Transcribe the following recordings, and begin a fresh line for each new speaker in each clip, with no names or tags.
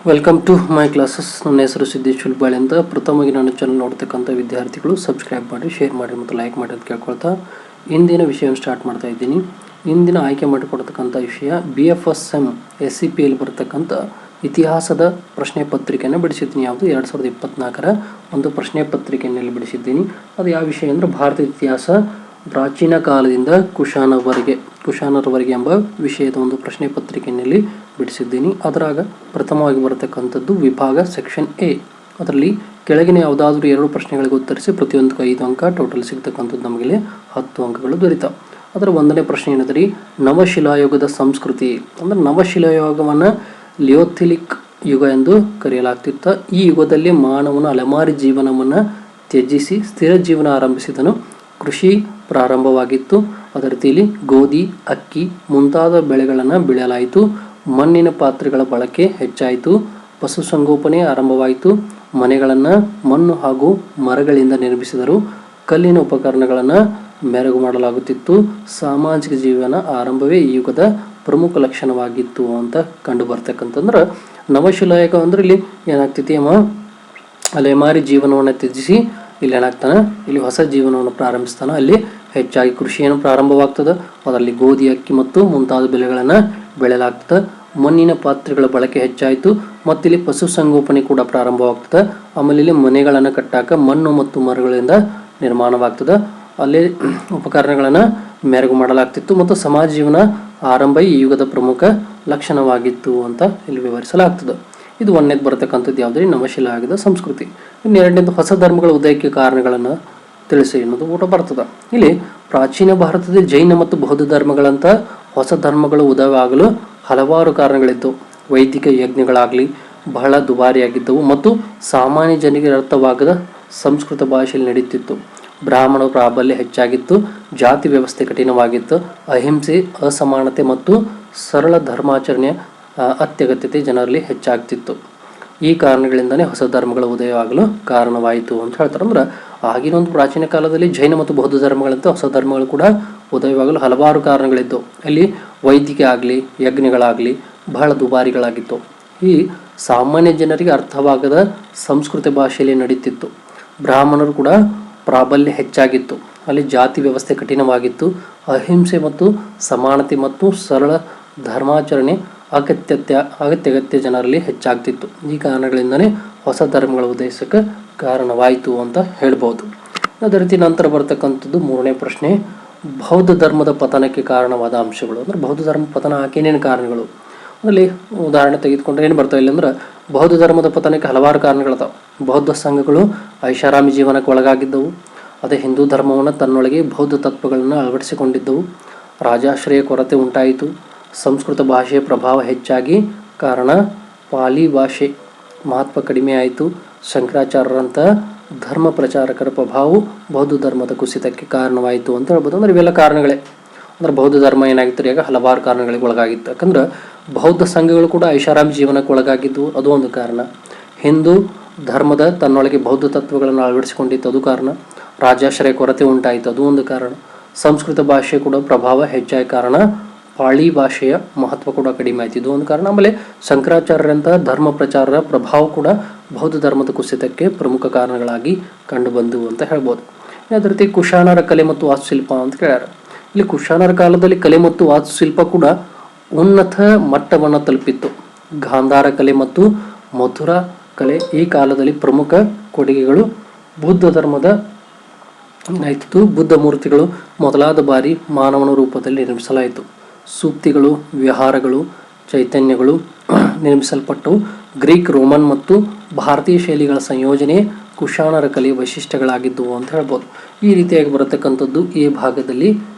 Welcome to my classes. ನನ್ನ ಹೆಸರು ಸಿದ್ದೇಶ್ ಹುಲ್ಬಾಳೆ ಅಂತ. ಪ್ರಥಮವಾಗಿ ನನ್ನ ಚಾನಲ್ ನೋಡ್ತಕ್ಕಂಥ ವಿದ್ಯಾರ್ಥಿಗಳು ಸಬ್ಸ್ಕ್ರೈಬ್ ಮಾಡಿ, ಶೇರ್ ಮಾಡಿ ಮತ್ತು ಲೈಕ್ ಮಾಡಿ ಅಂತ ಕೇಳ್ಕೊಳ್ತಾ ಇಂದಿನ ವಿಷಯವನ್ನು ಸ್ಟಾರ್ಟ್ ಮಾಡ್ತಾ ಇದ್ದೀನಿ. ಇಂದಿನ ಆಯ್ಕೆ ಮಾಡಿಕೊಡ್ತಕ್ಕಂಥ ವಿಷಯ BFSM SCPಯಲ್ಲಿ ಬರ್ತಕ್ಕಂಥ ಇತಿಹಾಸದ ಪ್ರಶ್ನೆ ಪತ್ರಿಕೆಯನ್ನು ಬಿಡಿಸಿದ್ದೀನಿ. ಯಾವುದು 2024ರ ಒಂದು ಪ್ರಶ್ನೆ ಪತ್ರಿಕೆಯಲ್ಲಿ ಬಿಡಿಸಿದ್ದೀನಿ. ಅದು ಯಾವ ವಿಷಯ ಅಂದರೆ ಭಾರತದ ಇತಿಹಾಸ ಪ್ರಾಚೀನ ಕಾಲದಿಂದ ಕುಶಾನರವರೆಗೆ ಎಂಬ ವಿಷಯದ ಒಂದು ಪ್ರಶ್ನೆ ಪತ್ರಿಕೆಯಲ್ಲಿ ಬಿಡಿಸಿದ್ದೀನಿ. ಅದರಾಗ ಪ್ರಥಮವಾಗಿ ಬರತಕ್ಕಂಥದ್ದು ವಿಭಾಗ ಸೆಕ್ಷನ್ ಎ. ಅದರಲ್ಲಿ ಕೆಳಗಿನ ಯಾವುದಾದ್ರೂ 2 ಪ್ರಶ್ನೆಗಳಿಗೆ ಉತ್ತರಿಸಿ ಪ್ರತಿಯೊಂದಕ್ಕೂ 5 ಅಂಕ, ಟೋಟಲ್ ಸಿಗ್ತಕ್ಕಂಥದ್ದು ನಮಗೆ 10 ಅಂಕಗಳು ದೊರೀತಾವೆ. ಅದರ 1ನೇ ಪ್ರಶ್ನೆ ಏನಂದ್ರೆ ನವಶಿಲಾಯುಗದ ಸಂಸ್ಕೃತಿ ಅಂದರೆ ನವಶಿಲಾಯುಗವನ್ನು ಲಿಯೋಥಿಲಿಕ್ ಯುಗ ಎಂದು ಕರೆಯಲಾಗ್ತಿತ್ತು. ಈ ಯುಗದಲ್ಲಿ ಮಾನವನ ಅಲೆಮಾರಿ ಜೀವನವನ್ನು ತ್ಯಜಿಸಿ ಸ್ಥಿರ ಜೀವನ ಆರಂಭಿಸಿದನು. ಕೃಷಿ ಪ್ರಾರಂಭವಾಗಿತ್ತು. ಅದರ ರೀತಿಯಲ್ಲಿ ಗೋಧಿ, ಅಕ್ಕಿ ಮುಂತಾದ ಬೆಳೆಗಳನ್ನು ಬೆಳೆಯಲಾಯಿತು. ಮಣ್ಣಿನ ಪಾತ್ರೆಗಳ ಬಳಕೆ ಹೆಚ್ಚಾಯಿತು. ಪಶುಸಂಗೋಪನೆ ಆರಂಭವಾಯಿತು. ಮನೆಗಳನ್ನು ಮಣ್ಣು ಹಾಗೂ ಮರಗಳಿಂದ ನಿರ್ಮಿಸಿದರು. ಕಲ್ಲಿನ ಉಪಕರಣಗಳನ್ನು ಮೆರುಗು ಮಾಡಲಾಗುತ್ತಿತ್ತು. ಸಾಮಾಜಿಕ ಜೀವನ ಆರಂಭವೇ ಈ ಯುಗದ ಪ್ರಮುಖ ಲಕ್ಷಣವಾಗಿತ್ತು ಅಂತ ಕಂಡು ಬರ್ತಕ್ಕಂತಂದ್ರೆ ನವಶಿಲಾಯುಗ ಅಂದ್ರೆ ಇಲ್ಲಿ ಏನಾಗ್ತೈತಿ ಅಲೆಮಾರಿ ಜೀವನವನ್ನು ತ್ಯಜಿಸಿ ಇಲ್ಲಿ ಏನಾಗ್ತಾನೆ, ಇಲ್ಲಿ ಹೊಸ ಜೀವನವನ್ನು ಪ್ರಾರಂಭಿಸ್ತಾನೆ. ಅಲ್ಲಿ ಹೆಚ್ಚಾಗಿ ಕೃಷಿಯನ್ನು ಪ್ರಾರಂಭವಾಗ್ತದೆ. ಅದರಲ್ಲಿ ಗೋಧಿ, ಅಕ್ಕಿ ಮತ್ತು ಮುಂತಾದ ಬೆಳೆಗಳನ್ನು ಬೆಳೆಯಲಾಗ್ತದೆ. ಮಣ್ಣಿನ ಪಾತ್ರೆಗಳ ಬಳಕೆ ಹೆಚ್ಚಾಯಿತು ಮತ್ತು ಇಲ್ಲಿ ಪಶುಸಂಗೋಪನೆ ಕೂಡ ಪ್ರಾರಂಭವಾಗ್ತದೆ. ಆಮೇಲೆ ಇಲ್ಲಿ ಮನೆಗಳನ್ನು ಕಟ್ಟಾಕ ಮಣ್ಣು ಮತ್ತು ಮರಗಳಿಂದ ನಿರ್ಮಾಣವಾಗ್ತದೆ. ಅಲ್ಲಿ ಉಪಕರಣಗಳನ್ನು ಮೆರುಗು ಮಾಡಲಾಗ್ತಿತ್ತು ಮತ್ತು ಸಮಾಜ ಜೀವನ ಆರಂಭ ಈ ಯುಗದ ಪ್ರಮುಖ ಲಕ್ಷಣವಾಗಿತ್ತು ಅಂತ ಇಲ್ಲಿ ವಿವರಿಸಲಾಗ್ತದೆ. ಇದು 1ನೇದು ಬರತಕ್ಕಂಥದ್ದು ಯಾವುದೇ ನವಶಿಲಾಯುಗದ ಸಂಸ್ಕೃತಿ. ಇನ್ನು 2ನೇದು ಹೊಸ ಧರ್ಮಗಳ ಉದಯಕ್ಕೆ ಕಾರಣಗಳನ್ನು ತಿಳಿಸಿ ಅನ್ನೋದು ಊಟ ಬರ್ತದೆ. ಇಲ್ಲಿ ಪ್ರಾಚೀನ ಭಾರತದಲ್ಲಿ ಜೈನ ಮತ್ತು ಬೌದ್ಧ ಧರ್ಮಗಳಂತ ಹೊಸ ಧರ್ಮಗಳು ಉದಯವಾಗಲು ಹಲವಾರು ಕಾರಣಗಳಿದ್ದವು. ವೈದಿಕ ಯಜ್ಞಗಳಾಗಲಿ ಬಹಳ ದುಬಾರಿಯಾಗಿದ್ದವು ಮತ್ತು ಸಾಮಾನ್ಯ ಜನರಿಗೆ ಅರ್ಥವಾಗದ ಸಂಸ್ಕೃತ ಭಾಷೆಯಲ್ಲಿ ನಡೀತಿತ್ತು. ಬ್ರಾಹ್ಮಣ ಪ್ರಾಬಲ್ಯ ಹೆಚ್ಚಾಗಿತ್ತು. ಜಾತಿ ವ್ಯವಸ್ಥೆ ಕಠಿಣವಾಗಿತ್ತು. ಅಹಿಂಸೆ, ಅಸಮಾನತೆ ಮತ್ತು ಸರಳ ಧರ್ಮಾಚರಣೆಯ ಅತ್ಯಗತ್ಯತೆ ಜನರಲ್ಲಿ ಹೆಚ್ಚಾಗ್ತಿತ್ತು. ಈ ಕಾರಣಗಳಿಂದನೇ ಹೊಸ ಧರ್ಮಗಳ ಉದಯವಾಗಲು ಕಾರಣವಾಯಿತು ಅಂತ ಹೇಳ್ತಾರೆ. ಅಂದ್ರೆ ಆಗಿನ ಒಂದು ಪ್ರಾಚೀನ ಕಾಲದಲ್ಲಿ ಜೈನ ಮತ್ತು ಬೌದ್ಧ ಧರ್ಮಗಳಂತೆ ಹೊಸ ಧರ್ಮಗಳು ಕೂಡ ಉದಯವಾಗಲು ಹಲವಾರು ಕಾರಣಗಳಿದ್ದವು. ಅಲ್ಲಿ ವೈದಿಕ ಆಗಲಿ ಯಜ್ಞಗಳಾಗಲಿ ಬಹಳ ದುಬಾರಿಗಳಾಗಿತ್ತು. ಈ ಸಾಮಾನ್ಯ ಜನರಿಗೆ ಅರ್ಥವಾಗದ ಸಂಸ್ಕೃತ ಭಾಷೆಯಲ್ಲಿ ನಡೀತಿತ್ತು. ಬ್ರಾಹ್ಮಣರು ಕೂಡ ಪ್ರಾಬಲ್ಯ ಹೆಚ್ಚಾಗಿತ್ತು. ಅಲ್ಲಿ ಜಾತಿ ವ್ಯವಸ್ಥೆ ಕಠಿಣವಾಗಿತ್ತು. ಅಹಿಂಸೆ ಮತ್ತು ಸಮಾನತೆ ಮತ್ತು ಸರಳ ಧರ್ಮಾಚರಣೆ ಅಗತ್ಯಗತ್ಯ ಜನರಲ್ಲಿ ಹೆಚ್ಚಾಗ್ತಿತ್ತು. ಈ ಕಾರಣಗಳಿಂದನೇ ಹೊಸ ಧರ್ಮಗಳ ಉದಯಿಸಕ್ಕೆ ಕಾರಣವಾಯಿತು ಅಂತ ಹೇಳ್ಬೋದು. ಅದೇ ರೀತಿ ನಂತರ ಬರ್ತಕ್ಕಂಥದ್ದು 3ನೇ ಪ್ರಶ್ನೆ, ಬೌದ್ಧ ಧರ್ಮದ ಪತನಕ್ಕೆ ಕಾರಣವಾದ ಅಂಶಗಳು. ಅಂದ್ರೆ ಬೌದ್ಧ ಧರ್ಮ ಪತನ ಏನೇನು ಕಾರಣಗಳು ಅದರಲ್ಲಿ ಉದಾಹರಣೆ ತೆಗೆದುಕೊಂಡ್ರೆ ಏನು ಬರ್ತಾವೆ ಇಲ್ಲ ಅಂದ್ರೆ ಬೌದ್ಧ ಧರ್ಮದ ಪತನಕ್ಕೆ ಹಲವಾರು ಕಾರಣಗಳದಾವೆ. ಬೌದ್ಧ ಸಂಘಗಳು ಐಷಾರಾಮಿ ಜೀವನಕ್ಕೆ ಒಳಗಾಗಿದ್ದವು. ಅದೇ ಹಿಂದೂ ಧರ್ಮವನ್ನು ತನ್ನೊಳಗೆ ಬೌದ್ಧ ತತ್ವಗಳನ್ನು ಅಳವಡಿಸಿಕೊಂಡಿದ್ದವು. ರಾಜಾಶ್ರಯ ಕೊರತೆ ಉಂಟಾಯಿತು. ಸಂಸ್ಕೃತ ಭಾಷೆಯ ಪ್ರಭಾವ ಹೆಚ್ಚಾಗಿ ಕಾರಣ ಪಾಲಿ ಭಾಷೆ ಮಹತ್ವ ಕಡಿಮೆ ಆಯಿತು. ಶಂಕರಾಚಾರ್ಯರಂಥ ಧರ್ಮ ಪ್ರಚಾರಕರ ಪ್ರಭಾವವು ಬೌದ್ಧ ಧರ್ಮದ ಕುಸಿತಕ್ಕೆ ಕಾರಣವಾಯಿತು ಅಂತ ಹೇಳ್ಬೋದು. ಅಂದ್ರೆ ಇವೆಲ್ಲ ಕಾರಣಗಳೇ. ಅಂದ್ರೆ ಬೌದ್ಧ ಧರ್ಮ ಏನಾಗಿತ್ತು ಈಗ ಹಲವಾರು ಕಾರಣಗಳಿಗೆ ಒಳಗಾಗಿತ್ತು. ಯಾಕಂದ್ರೆ ಬೌದ್ಧ ಸಂಘಗಳು ಕೂಡ ಐಷಾರಾಮಿ ಜೀವನಕ್ಕೆ ಒಳಗಾಗಿದ್ದು ಅದು ಒಂದು ಕಾರಣ. ಹಿಂದೂ ಧರ್ಮದ ತನ್ನೊಳಗೆ ಬೌದ್ಧ ತತ್ವಗಳನ್ನು ಅಳವಡಿಸಿಕೊಂಡಿತ್ತು ಅದು ಕಾರಣ. ರಾಜಾಶ್ರಯ ಕೊರತೆ ಉಂಟಾಯಿತು ಅದು ಒಂದು ಕಾರಣ. ಸಂಸ್ಕೃತ ಭಾಷೆ ಕೂಡ ಪ್ರಭಾವ ಹೆಚ್ಚಾಗಿ ಕಾರಣ. ಪಾಳಿ ಭಾಷೆಯ ಮಹತ್ವ ಕೂಡ ಕಡಿಮೆ ಆಯ್ತು ಇದು ಒಂದು ಕಾರಣ. ಆಮೇಲೆ ಶಂಕರಾಚಾರ್ಯರಂಥ ಧರ್ಮ ಪ್ರಚಾರರ ಪ್ರಭಾವ ಕೂಡ ಬೌದ್ಧ ಧರ್ಮದ ಕುಸಿತಕ್ಕೆ ಪ್ರಮುಖ ಕಾರಣಗಳಾಗಿ ಕಂಡು ಬಂದವು ಅಂತ ಹೇಳ್ಬೋದು. ಅದೇ ರೀತಿ ಕುಶಾನರ ಕಲೆ ಮತ್ತು ವಾಸ್ತುಶಿಲ್ಪ ಅಂತ ಕೇಳ್ಯಾರ. ಇಲ್ಲಿ ಕುಶಾನರ ಕಾಲದಲ್ಲಿ ಕಲೆ ಮತ್ತು ವಾಸ್ತುಶಿಲ್ಪ ಕೂಡ ಉನ್ನತ ಮಟ್ಟವನ್ನು ತಲುಪಿತ್ತು. ಗಾಂಧಾರ ಕಲೆ ಮತ್ತು ಮಥುರಾ ಕಲೆ ಈ ಕಾಲದಲ್ಲಿ ಪ್ರಮುಖ ಕೊಡುಗೆಗಳು. ಬೌದ್ಧ ಧರ್ಮದ ಏನಾಯ್ತು, ಬುದ್ಧ ಮೂರ್ತಿಗಳು ಮೊದಲಾದ ಬಾರಿ ಮಾನವನ ರೂಪದಲ್ಲಿ ನಿರ್ಮಿಸಲಾಯಿತು. ಸೂಕ್ತಿಗಳು, ವಿಹಾರಗಳು, ಚೈತನ್ಯಗಳು ನಿರ್ಮಿಸಲ್ಪಟ್ಟವು. ಗ್ರೀಕ್, ರೋಮನ್ ಮತ್ತು ಭಾರತೀಯ ಶೈಲಿಗಳ ಸಂಯೋಜನೆ ಕುಶಾನರ ಕಲೆಯ ವೈಶಿಷ್ಟ್ಯಗಳಾಗಿದ್ದವು ಅಂತ ಹೇಳ್ಬೋದು. ಈ ರೀತಿಯಾಗಿ ಬರತಕ್ಕಂಥದ್ದು ಎ ಭಾಗದಲ್ಲಿ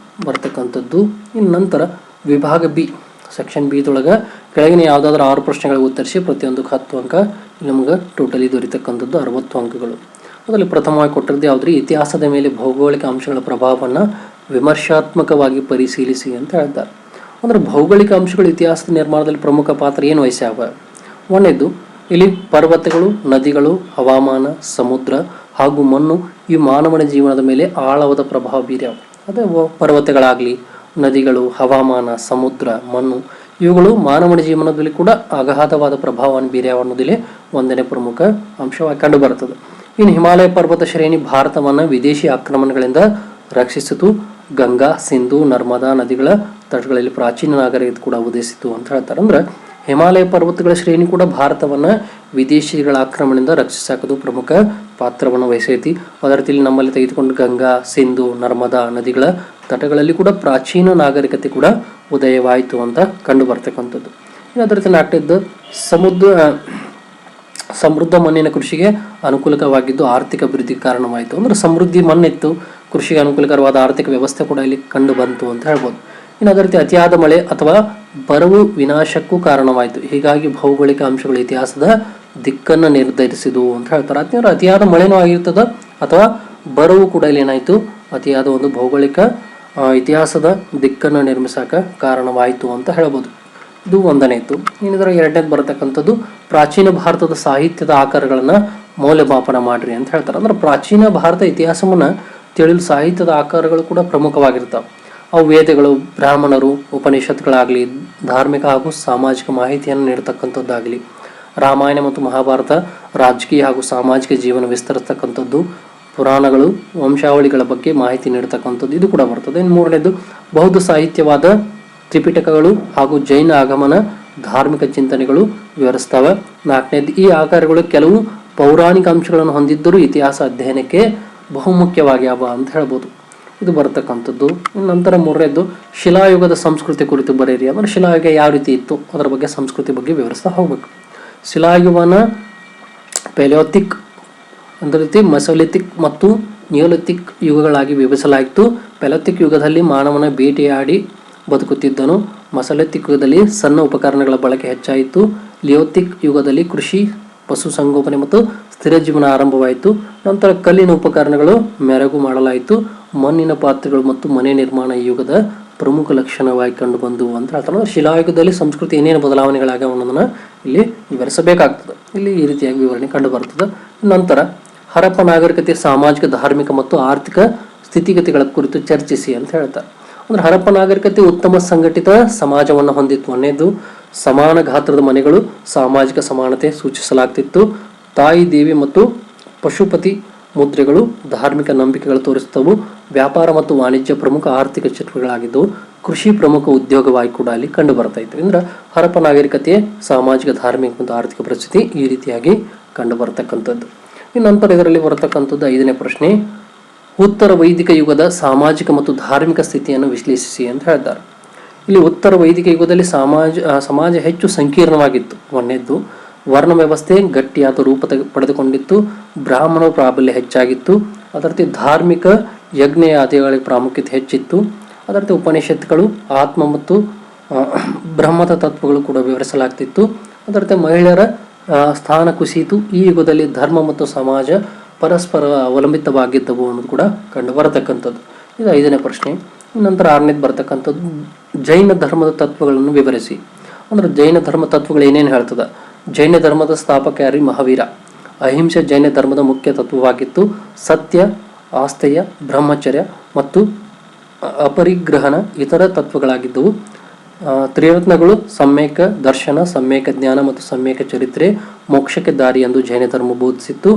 ಬರತಕ್ಕಂಥದ್ದು. ಇನ್ನು ನಂತರ ವಿಭಾಗ ಬಿ ಸೆಕ್ಷನ್ ಬಿದೊಳಗೆ ಕೆಳಗಿನ ಯಾವುದಾದ್ರೂ 6 ಪ್ರಶ್ನೆಗಳಿಗೆ ಉತ್ತರಿಸಿ ಪ್ರತಿಯೊಂದಕ್ಕೆ 10 ಅಂಕ. ನಮ್ಗೆ ಟೋಟಲಿ ದೊರೀತಕ್ಕಂಥದ್ದು 60 ಅಂಕಗಳು. ಅದರಲ್ಲಿ ಪ್ರಥಮವಾಗಿ ಕೊಟ್ಟಿರೋದು ಯಾವುದ್ರಿ, ಇತಿಹಾಸದ ಮೇಲೆ ಭೌಗೋಳಿಕ ಅಂಶಗಳ ಪ್ರಭಾವವನ್ನು ವಿಮರ್ಶಾತ್ಮಕವಾಗಿ ಪರಿಶೀಲಿಸಿ ಅಂತ ಹೇಳ್ತಾರೆ. ಅಂದರೆ ಭೌಗೋಳಿಕ ಅಂಶಗಳು ಇತಿಹಾಸದ ನಿರ್ಮಾಣದಲ್ಲಿ ಪ್ರಮುಖ ಪಾತ್ರ ಏನು ವಹಿಸ್ಯಾವ. 1ನೇದು ಇಲ್ಲಿ ಪರ್ವತಗಳು, ನದಿಗಳು, ಹವಾಮಾನ, ಸಮುದ್ರ ಹಾಗೂ ಮಣ್ಣು ಈ ಮಾನವನ ಜೀವನದ ಮೇಲೆ ಆಳವಾದ ಪ್ರಭಾವ ಬೀರ್ಯಾವ. ಅದೇ ಪರ್ವತಗಳಾಗಲಿ, ನದಿಗಳು, ಹವಾಮಾನ, ಸಮುದ್ರ, ಮಣ್ಣು ಇವುಗಳು ಮಾನವನ ಜೀವನದಲ್ಲಿ ಕೂಡ ಅಗಾಧವಾದ ಪ್ರಭಾವವನ್ನು ಬೀರ್ಯಾವ ಅನ್ನೋದಿಲ್ಲಿ ಒಂದನೇ ಪ್ರಮುಖ ಅಂಶವಾಗಿ ಕಂಡು ಬರುತ್ತದೆ. ಇನ್ನು ಹಿಮಾಲಯ ಪರ್ವತ ಶ್ರೇಣಿ ಭಾರತವನ್ನು ವಿದೇಶಿ ಆಕ್ರಮಣಗಳಿಂದ ರಕ್ಷಿಸಿತು. ಗಂಗಾ, ಸಿಂಧು, ನರ್ಮದಾ ನದಿಗಳ ತಟಗಳಲ್ಲಿ ಪ್ರಾಚೀನ ನಾಗರಿಕತೆ ಕೂಡ ಉದಯಿಸಿತು ಅಂತ ಹೇಳ್ತಾರೆ. ಅಂದ್ರೆ ಹಿಮಾಲಯ ಪರ್ವತಗಳ ಶ್ರೇಣಿ ಕೂಡ ಭಾರತವನ್ನ ವಿದೇಶಿಗಳ ಆಕ್ರಮಣದಿಂದ ರಕ್ಷಿಸಾಕದು ಪ್ರಮುಖ ಪಾತ್ರವನ್ನು ವಹಿಸೈತಿ. ಅದರ ಇಲ್ಲಿ ನಮ್ಮಲ್ಲಿ ತೆಗೆದುಕೊಂಡು ಗಂಗಾ, ಸಿಂಧು, ನರ್ಮದಾ ನದಿಗಳ ತಟಗಳಲ್ಲಿ ಕೂಡ ಪ್ರಾಚೀನ ನಾಗರಿಕತೆ ಕೂಡ ಉದಯವಾಯಿತು ಅಂತ ಕಂಡು ಬರ್ತಕ್ಕಂಥದ್ದು. ಇನ್ನು ಅದರ ನಾಟ್ಯದ್ದು ಸಮೃದ್ಧ ಮಣ್ಣಿನ ಕೃಷಿಗೆ ಅನುಕೂಲಕವಾಗಿದ್ದು ಆರ್ಥಿಕ ಅಭಿವೃದ್ಧಿಗೆ ಕಾರಣವಾಯಿತು. ಅಂದ್ರೆ ಸಮೃದ್ಧಿ ಮಣ್ಣಿತ್ತು, ಕೃಷಿಗೆ ಅನುಕೂಲಕರವಾದ ಆರ್ಥಿಕ ವ್ಯವಸ್ಥೆ ಕೂಡ ಇಲ್ಲಿ ಕಂಡು ಬಂತು ಅಂತ ಹೇಳ್ಬೋದು. ಇನ್ನು ಅದೇ ರೀತಿ ಅತಿಯಾದ ಮಳೆ ಅಥವಾ ಬರವು ವಿನಾಶಕ್ಕೂ ಕಾರಣವಾಯಿತು. ಹೀಗಾಗಿ ಭೌಗೋಳಿಕ ಅಂಶಗಳು ಇತಿಹಾಸದ ದಿಕ್ಕನ್ನು ನಿರ್ಧರಿಸಿದವು ಅಂತ ಹೇಳ್ತಾರೆ. ಅತ್ಯಂತ ಅತಿಯಾದ ಮಳೆನೂ ಆಗಿರ್ತದ ಅಥವಾ ಬರವು ಕೂಡ ಇಲ್ಲಿ ಏನಾಯಿತು, ಅತಿಯಾದ ಒಂದು ಭೌಗೋಳಿಕ ಇತಿಹಾಸದ ದಿಕ್ಕನ್ನು ನಿರ್ಮಿಸಕ ಕಾರಣವಾಯಿತು ಅಂತ ಹೇಳ್ಬೋದು. ಇದು ಒಂದನೇ ಇತ್ತು. ಇನ್ನಿದರ ಎರಡನೇದು ಬರತಕ್ಕಂಥದ್ದು ಪ್ರಾಚೀನ ಭಾರತದ ಸಾಹಿತ್ಯದ ಆಕಾರಗಳನ್ನು ಮೌಲ್ಯಮಾಪನ ಮಾಡ್ರಿ ಅಂತ ಹೇಳ್ತಾರೆ. ಅಂದ್ರೆ ಪ್ರಾಚೀನ ಭಾರತ ಇತಿಹಾಸವನ್ನ ತಿಳಿಯಲು ಸಾಹಿತ್ಯದ ಆಕಾರಗಳು ಕೂಡ ಪ್ರಮುಖವಾಗಿರ್ತಾವೆ. ಅವು ವೇದಗಳು, ಬ್ರಾಹ್ಮಣರು, ಉಪನಿಷತ್ಗಳಾಗಲಿ, ಧಾರ್ಮಿಕ ಹಾಗೂ ಸಾಮಾಜಿಕ ಮಾಹಿತಿಯನ್ನು ನೀಡತಕ್ಕಂಥದ್ದಾಗಲಿ, ರಾಮಾಯಣ ಮತ್ತು ಮಹಾಭಾರತ ರಾಜಕೀಯ ಹಾಗೂ ಸಾಮಾಜಿಕ ಜೀವನ ವಿಸ್ತರಿಸ್ತಕ್ಕಂಥದ್ದು, ಪುರಾಣಗಳು ವಂಶಾವಳಿಗಳ ಬಗ್ಗೆ ಮಾಹಿತಿ ನೀಡತಕ್ಕಂಥದ್ದು ಇದು ಕೂಡ ಬರ್ತದೆ. ಇನ್ನು ಮೂರನೇದು ಬೌದ್ಧ ಸಾಹಿತ್ಯವಾದ ತ್ರಿಪಿಟಕಗಳು ಹಾಗೂ ಜೈನ ಆಗಮನ ಧಾರ್ಮಿಕ ಚಿಂತನೆಗಳು ವಿವರಿಸ್ತವೆ. ನಾಲ್ಕನೇದು ಈ ಆಕಾರಗಳು ಕೆಲವು ಪೌರಾಣಿಕ ಅಂಶಗಳನ್ನು ಹೊಂದಿದ್ದರೂ ಇತಿಹಾಸ ಅಧ್ಯಯನಕ್ಕೆ ಬಹುಮುಖ್ಯವಾಗ್ಯಾವ ಅಂತ ಹೇಳ್ಬೋದು. ಇದು ಬರತಕ್ಕಂಥದ್ದು. ನಂತರ ಮೂರನೇದು ಶಿಲಾಯುಗದ ಸಂಸ್ಕೃತಿ ಕುರಿತು ಬರೆಯಿರಿ. ಅಂದರೆ ಶಿಲಾಯುಗ ಯಾವ ರೀತಿ ಇತ್ತು ಅದರ ಬಗ್ಗೆ ಸಂಸ್ಕೃತಿ ಬಗ್ಗೆ ವಿವರಿಸ್ತಾ ಹೋಗ್ಬೇಕು. ಶಿಲಾಯುಗವನ್ನ ಪೆಲಿಯೋಥಿಕ್ ಅದೇ ರೀತಿ ಮೆಸೋಲಿಥಿಕ್ ಮತ್ತು ನಿಯೋಲಿಥಿಕ್ ಯುಗಗಳಾಗಿ ವಿಭಜಿಸಲಾಯಿತು. ಪೆಲಿಯೋಥಿಕ್ ಯುಗದಲ್ಲಿ ಮಾನವನ ಬೇಟೆಯಾಡಿ ಬದುಕುತ್ತಿದ್ದನು. ಮೆಸೋಲಿಥಿಕ್ ಯುಗದಲ್ಲಿ ಸಣ್ಣ ಉಪಕರಣಗಳ ಬಳಕೆ ಹೆಚ್ಚಾಯಿತು. ಲಿಯೋಥಿಕ್ ಯುಗದಲ್ಲಿ ಕೃಷಿ, ಪಶುಸಂಗೋಪನೆ ಮತ್ತು ಸ್ಥಿರ ಜೀವನ ಆರಂಭವಾಯಿತು. ನಂತರ ಕಲ್ಲಿನ ಉಪಕರಣಗಳು ಮೆರಗು ಮಾಡಲಾಯಿತು. ಮಣ್ಣಿನ ಪಾತ್ರೆಗಳು ಮತ್ತು ಮನೆ ನಿರ್ಮಾಣ ಈ ಯುಗದ ಪ್ರಮುಖ ಲಕ್ಷಣವಾಗಿ ಕಂಡು ಬಂದವು ಅಂತ ಹೇಳ್ತಾರೆ. ಶಿಲಾಯುಗದಲ್ಲಿ ಸಂಸ್ಕೃತಿ ಏನೇನು ಬದಲಾವಣೆಗಳಾಗ್ಯಾವ ಅನ್ನೋದನ್ನ ಇಲ್ಲಿ ವಿವರಿಸಬೇಕಾಗ್ತದೆ. ಇಲ್ಲಿ ಈ ರೀತಿಯಾಗಿ ವಿವರಣೆ ಕಂಡು ಬರ್ತದೆ. ನಂತರ ಹರಪ್ಪ ನಾಗರಿಕತೆ ಸಾಮಾಜಿಕ, ಧಾರ್ಮಿಕ ಮತ್ತು ಆರ್ಥಿಕ ಸ್ಥಿತಿಗತಿಗಳ ಕುರಿತು ಚರ್ಚಿಸಿ ಅಂತ ಹೇಳ್ತಾರೆ. ಅಂದ್ರೆ ಹರಪ್ಪ ನಾಗರಿಕತೆ ಉತ್ತಮ ಸಂಘಟಿತ ಸಮಾಜವನ್ನು ಹೊಂದಿತ್ತು. ಒಂದನೇದು ಸಮಾನ ಗಾತ್ರದ ಮನೆಗಳು, ಸಾಮಾಜಿಕ ಸಮಾನತೆ ಸೂಚಿಸಲಾಗ್ತಿತ್ತು. ತಾಯಿ ದೇವಿ ಮತ್ತು ಪಶುಪತಿ ಮುದ್ರೆಗಳು ಧಾರ್ಮಿಕ ನಂಬಿಕೆಗಳು ತೋರಿಸ್ತವು. ವ್ಯಾಪಾರ ಮತ್ತು ವಾಣಿಜ್ಯ ಪ್ರಮುಖ ಆರ್ಥಿಕ ಚಟುವಟಿಕೆಗಳಾಗಿದ್ದವು. ಕೃಷಿ ಪ್ರಮುಖ ಉದ್ಯೋಗವಾಗಿ ಕೂಡ ಅಲ್ಲಿ ಕಂಡು ಬರ್ತಾ ಇತ್ತು. ಅಂದ್ರೆ ಹರಪ್ಪ ನಾಗರಿಕತೆಯ ಸಾಮಾಜಿಕ, ಧಾರ್ಮಿಕ ಮತ್ತು ಆರ್ಥಿಕ ಪರಿಸ್ಥಿತಿ ಈ ರೀತಿಯಾಗಿ ಕಂಡು ಬರತಕ್ಕಂಥದ್ದು. ಇನ್ನು ನಂತರ ಇದರಲ್ಲಿ ಬರತಕ್ಕಂಥದ್ದು ಐದನೇ ಪ್ರಶ್ನೆ, ಉತ್ತರ ವೈದಿಕ ಯುಗದ ಸಾಮಾಜಿಕ ಮತ್ತು ಧಾರ್ಮಿಕ ಸ್ಥಿತಿಯನ್ನು ವಿಶ್ಲೇಷಿಸಿ ಅಂತ ಹೇಳ್ತಾರೆ. ಇಲ್ಲಿ ಉತ್ತರ ವೈದಿಕ ಯುಗದಲ್ಲಿ ಸಮಾಜ ಹೆಚ್ಚು ಸಂಕೀರ್ಣವಾಗಿತ್ತು. ಒಂದನೇದ್ದು ವರ್ಣ ವ್ಯವಸ್ಥೆ ಗಟ್ಟಿಯಾದ ರೂಪ ಪಡೆದುಕೊಂಡಿತ್ತು. ಬ್ರಾಹ್ಮಣ ಪ್ರಾಬಲ್ಯ ಹೆಚ್ಚಾಗಿತ್ತು. ಅದರಂತೆ ಧಾರ್ಮಿಕ ಯಜ್ಞಯಾದಿಗಳ ಪ್ರಾಮುಖ್ಯತೆ ಹೆಚ್ಚಿತ್ತು. ಅದರಂತೆ ಉಪನಿಷತ್ತುಗಳು, ಆತ್ಮ ಮತ್ತು ಬ್ರಹ್ಮದ ತತ್ವಗಳು ಕೂಡ ವಿವರಿಸಲಾಗ್ತಿತ್ತು. ಅದರಂತೆ ಮಹಿಳೆಯರ ಸ್ಥಾನ ಕುಸಿಯಿತು. ಈ ಯುಗದಲ್ಲಿ ಧರ್ಮ ಮತ್ತು ಸಮಾಜ ಪರಸ್ಪರ ಅವಲಂಬಿತವಾಗಿದ್ದವು ಅನ್ನೋದು ಕೂಡ ಕಂಡು ಬರತಕ್ಕಂಥದ್ದು. ಇದು ಐದನೇ ಪ್ರಶ್ನೆ. ನಂತರ ಆರನೇದು ಬರತಕ್ಕಂಥದ್ದು ಜೈನ ಧರ್ಮದ ತತ್ವಗಳನ್ನು ವಿವರಿಸಿ. ಅಂದ್ರೆ ಜೈನ ಧರ್ಮ ತತ್ವಗಳು ಏನೇನು ಹೇಳ್ತದ. ಜೈನ ಧರ್ಮದ ಸ್ಥಾಪಕ ಯಾರಿ? ಮಹಾವೀರ. ಅಹಿಂಸೆ ಜೈನ ಧರ್ಮದ ಮುಖ್ಯ ತತ್ವವಾಗಿತ್ತು. ಸತ್ಯ, ಆಸ್ತೇಯ, ಬ್ರಹ್ಮಚರ್ಯ ಮತ್ತು ಅಪರಿಗ್ರಹಣ ಇತರ ತತ್ವಗಳಾಗಿದ್ದವು. ತ್ರಿರತ್ನಗಳು ಸಮ್ಯಕ ದರ್ಶನ, ಸಮ್ಯಕ ಜ್ಞಾನ ಮತ್ತು ಸಮ್ಯಕ ಚರಿತ್ರೆ ಮೋಕ್ಷಕ್ಕೆ ದಾರಿ ಎಂದು ಜೈನ ಧರ್ಮ ಬೋಧಿಸಿತ್ತು.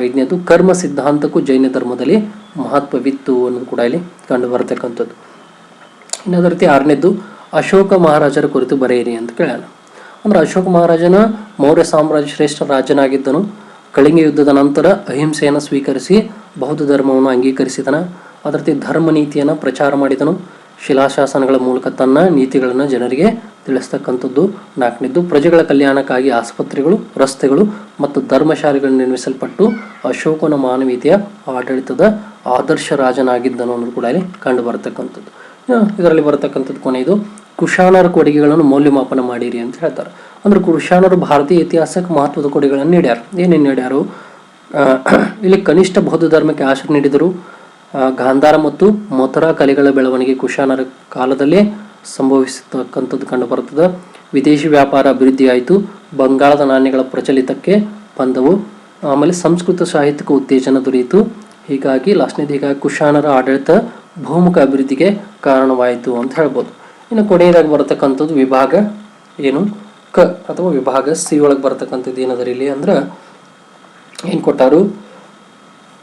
ಐದನೇದು ಕರ್ಮ ಸಿದ್ಧಾಂತಕ್ಕೂ ಜೈನ ಧರ್ಮದಲ್ಲಿ ಮಹತ್ವವಿತ್ತು ಅನ್ನೋದು ಕೂಡ ಇಲ್ಲಿ ಕಂಡು ಬರತಕ್ಕಂಥದ್ದು. ಇನ್ನು ಅದೇ ರೀತಿ ಆರನೇದು ಅಶೋಕ ಮಹಾರಾಜರ ಕುರಿತು ಬರೆಯಿರಿ ಅಂತ ಕೇಳೋಣ. ಅಂದ್ರೆ ಅಶೋಕ ಮಹಾರಾಜನ ಮೌರ್ಯ ಸಾಮ್ರಾಜ್ಯ ಶ್ರೇಷ್ಠ ರಾಜನಾಗಿದ್ದನು. ಕಳಿಂಗ ಯುದ್ಧದ ನಂತರ ಅಹಿಂಸೆಯನ್ನು ಸ್ವೀಕರಿಸಿ ಬೌದ್ಧ ಧರ್ಮವನ್ನು ಅಂಗೀಕರಿಸಿದನು. ಅದರ ರೀತಿ ಧರ್ಮ ನೀತಿಯನ್ನು ಪ್ರಚಾರ ಮಾಡಿದನು. ಶಿಲಾಶಾಸನಗಳ ಮೂಲಕ ತನ್ನ ನೀತಿಗಳನ್ನು ಜನರಿಗೆ ತಿಳಿಸ್ತಕ್ಕಂಥದ್ದು. ನಾಲ್ಕನೇದು ಪ್ರಜೆಗಳ ಕಲ್ಯಾಣಕ್ಕಾಗಿ ಆಸ್ಪತ್ರೆಗಳು, ರಸ್ತೆಗಳು ಮತ್ತು ಧರ್ಮಶಾಲೆಗಳು ನಿರ್ಮಿಸಲ್ಪಟ್ಟು ಅಶೋಕನ ಮಾನವೀಯತೆಯ ಆಡಳಿತದ ಆದರ್ಶ ರಾಜನಾಗಿದ್ದನು ಅನ್ನೋದು ಕೂಡ ಇಲ್ಲಿ ಕಂಡು ಬರತಕ್ಕಂಥದ್ದು. ಇದರಲ್ಲಿ ಬರತಕ್ಕಂಥದ್ದು ಕೊನೆಯದು ಕುಶಾನರ ಕೊಡುಗೆಗಳನ್ನು ಮೌಲ್ಯಮಾಪನ ಮಾಡಿರಿ ಅಂತ ಹೇಳ್ತಾರೆ. ಅಂದ್ರೆ ಕುಶಾನರು ಭಾರತೀಯ ಇತಿಹಾಸಕ್ಕೆ ಮಹತ್ವದ ಕೊಡುಗೆಗಳನ್ನು ನೀಡ್ಯಾರ. ಏನೇನು ನೀಡ್ಯಾರು? ಇಲ್ಲಿ ಕನಿಷ್ಠ ಬೌದ್ಧ ಧರ್ಮಕ್ಕೆ ಆಶ್ರಯ ನೀಡಿದರು. ಗಾಂಧಾರ ಮತ್ತು ಮಥುರಾ ಕಲೆಗಳ ಬೆಳವಣಿಗೆ ಕುಶಾನರ ಕಾಲದಲ್ಲೇ ಸಂಭವಿಸತಕ್ಕಂಥದ್ದು ಕಂಡು ಬರುತ್ತದೆ. ವಿದೇಶಿ ವ್ಯಾಪಾರ ಅಭಿವೃದ್ಧಿಯಾಯಿತು. ಬಂಗಾಳದ ನಾಣ್ಯಗಳ ಪ್ರಚಲಿತಕ್ಕೆ ಬಂದವು. ಆಮೇಲೆ ಸಂಸ್ಕೃತ ಸಾಹಿತ್ಯಕ್ಕೆ ಉತ್ತೇಜನ ದೊರೆಯಿತು. ಹೀಗಾಗಿ ಕುಶಾನರ ಆಡಳಿತ ಬಹುಮುಖ ಅಭಿವೃದ್ಧಿಗೆ ಕಾರಣವಾಯಿತು ಅಂತ ಹೇಳ್ಬೋದು. ಇನ್ನು ಕೊನೆಯದಾಗಿ ಬರತಕ್ಕಂಥದ್ದು ವಿಭಾಗ ಏನು ಕ ಅಥವಾ ವಿಭಾಗ ಸಿ ಒಳಗೆ ಬರ್ತಕ್ಕಂಥದ್ದು ಏನದರ ಇಲ್ಲಿ ಅಂದ್ರೆ ಏನು ಕೊಟ್ಟಾರು,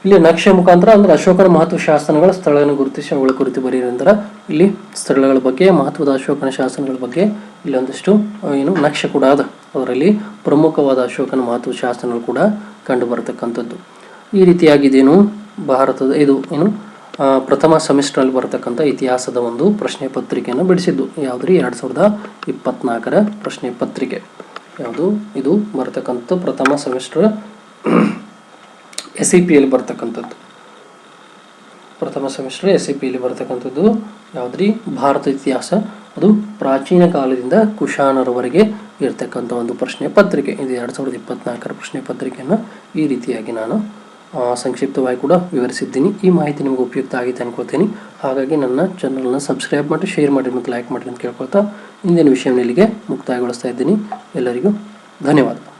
ಇಲ್ಲಿ ನಕ್ಷೆ ಮುಖಾಂತರ ಅಂದ್ರೆ ಅಶೋಕನ ಮಹತ್ವ ಶಾಸನಗಳ ಸ್ಥಳಗಳನ್ನು ಗುರುತಿಸಿ ಅವುಗಳ ಕುರಿತು ಬರೀರಿ ಅಂದ್ರೆ ಇಲ್ಲಿ ಸ್ಥಳಗಳ ಬಗ್ಗೆ, ಮಹತ್ವದ ಅಶೋಕನ ಶಾಸನಗಳ ಬಗ್ಗೆ ಇಲ್ಲಿ ಒಂದಿಷ್ಟು ಏನು ನಕ್ಷೆ ಕೂಡ ಅದ. ಅದರಲ್ಲಿ ಪ್ರಮುಖವಾದ ಅಶೋಕನ ಮಹತ್ವ ಶಾಸನಗಳು ಕೂಡ ಕಂಡು ಬರತಕ್ಕಂಥದ್ದು. ಈ ರೀತಿಯಾಗಿ ಇದೇನು ಭಾರತದ ಇದು ಏನು ಪ್ರಥಮ ಸೆಮಿಸ್ಟ್ರಲ್ಲಿ ಬರತಕ್ಕಂಥ ಇತಿಹಾಸದ ಒಂದು ಪ್ರಶ್ನೆ ಪತ್ರಿಕೆಯನ್ನು ಬಿಡಿಸಿದ್ದು. ಯಾವುದ್ರಿ 2024 ಪ್ರಶ್ನೆ ಪತ್ರಿಕೆ ಯಾವುದು ಇದು ಬರತಕ್ಕಂಥ ಪ್ರಥಮ ಸೆಮಿಸ್ಟರ್ SEPಯಲ್ಲಿ ಬರ್ತಕ್ಕಂಥದ್ದು. ಪ್ರಥಮ ಸೆಮಿಸ್ಟರ್ SEPಯಲ್ಲಿ ಬರ್ತಕ್ಕಂಥದ್ದು ಯಾವುದ್ರಿ ಭಾರತ ಇತಿಹಾಸ, ಅದು ಪ್ರಾಚೀನ ಕಾಲದಿಂದ ಕುಶಾನರವರೆಗೆ ಇರತಕ್ಕಂಥ ಒಂದು ಪ್ರಶ್ನೆ ಪತ್ರಿಕೆ. ಇದು 2024 ಪ್ರಶ್ನೆ ಪತ್ರಿಕೆಯನ್ನು ಈ ರೀತಿಯಾಗಿ ನಾನು ಸಂಕ್ಷಿಪ್ತವಾಗಿ ಕೂಡ ವಿವರಿಸಿದ್ದೀನಿ. ಈ ಮಾಹಿತಿ ನಿಮಗೆ ಉಪಯುಕ್ತ ಆಗಿದೆ ಅನ್ಕೊಳ್ತೀನಿ. ಹಾಗಾಗಿ ನನ್ನ ಚಾನಲ್ನ ಸಬ್ಸ್ಕ್ರೈಬ್ ಮಾಡಿ, ಶೇರ್ ಮಾಡಿ ಮತ್ತು ಲೈಕ್ ಮಾಡಿ ಅಂತ ಕೇಳ್ಕೊಳ್ತಾ ಇಂದಿನ ವಿಷಯವನ್ನು ಇಲ್ಲಿಗೆ ಮುಕ್ತಾಯಗೊಳಿಸ್ತಾ ಇದ್ದೀನಿ. ಎಲ್ಲರಿಗೂ ಧನ್ಯವಾದ.